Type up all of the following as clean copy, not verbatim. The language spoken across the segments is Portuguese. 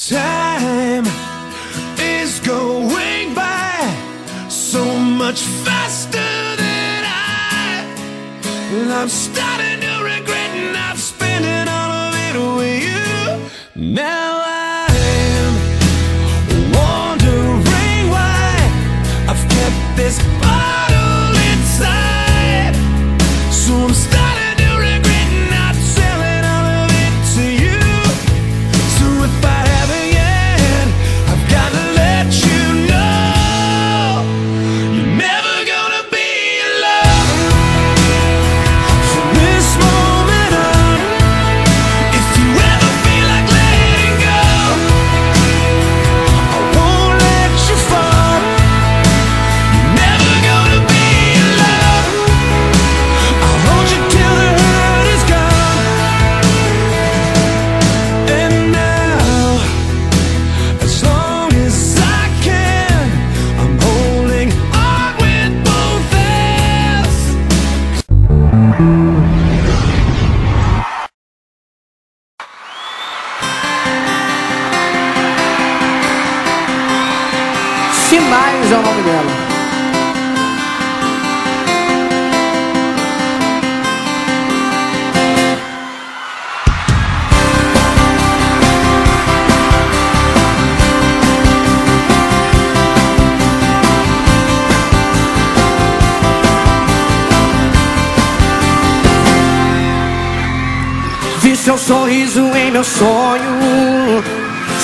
Time is going by so much faster than I'm starting to regret not spending all of it with you. Now I'm wondering why I've kept this bottle inside. So I'm starting to regret not selling all of it to you. So if I haven't yet, I've got to let you know you're never gonna be alone from this moment on. If you ever feel like letting go, I won't let you fall. You're never gonna be alone. I'll hold you till the hurt is gone. And now, as long as I can, I'm holding on with both hands. Sinais é o nome dela. Vi seu sorriso em meu sonho,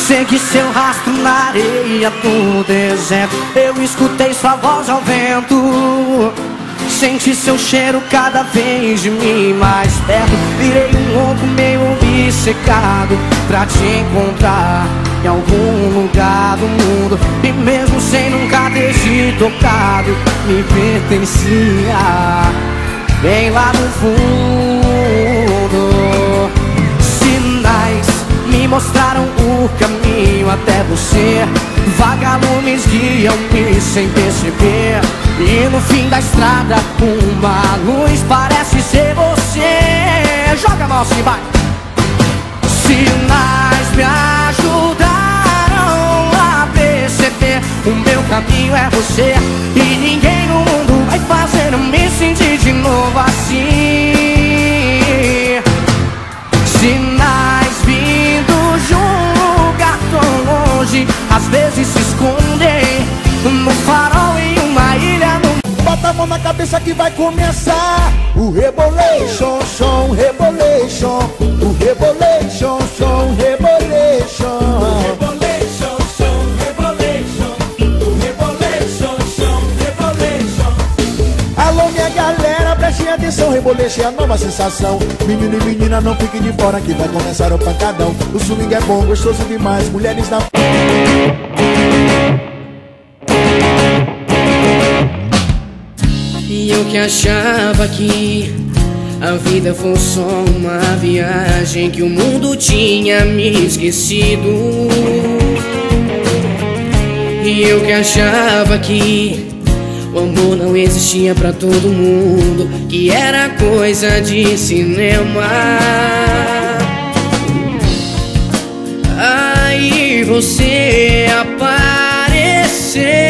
segui seu rastro na areia do deserto. Eu escutei sua voz ao vento, senti seu cheiro cada vez de mim mais perto. Virei um louco meio obcecado pra te encontrar em algum lugar do mundo. E mesmo sem nunca ter te tocado, me pertencia bem lá no fundo. Sinais me mostraram o caminho até você. Vagalumes guiam-me sem perceber. E no fim da estrada uma luz parece ser você. Joga a mão assim, vai. Sinais me ajudaram a perceber o meu caminho é você. E ninguém no mundo vai fazer eu me sentir de novo assim. Sinais vindo de um lugar tão longe, às vezes se escondem no farol em uma ilha no... Bota a mão na cabeça que vai começar o Rebolation, som, Rebolation. O Rebolation, som, Rebolation. Rebolation, som, Rebolation. O Rebolation, som, Rebolation. Alô minha galera, prestem atenção, Rebolation é a nova sensação. Menino e menina não fiquem de fora que vai começar o pancadão. O swing é bom, gostoso demais, mulheres na... E eu que achava que a vida fosse só uma viagem, que o mundo tinha me esquecido. E eu que achava que o amor não existia pra todo mundo, que era coisa de cinema. Aí você apareceu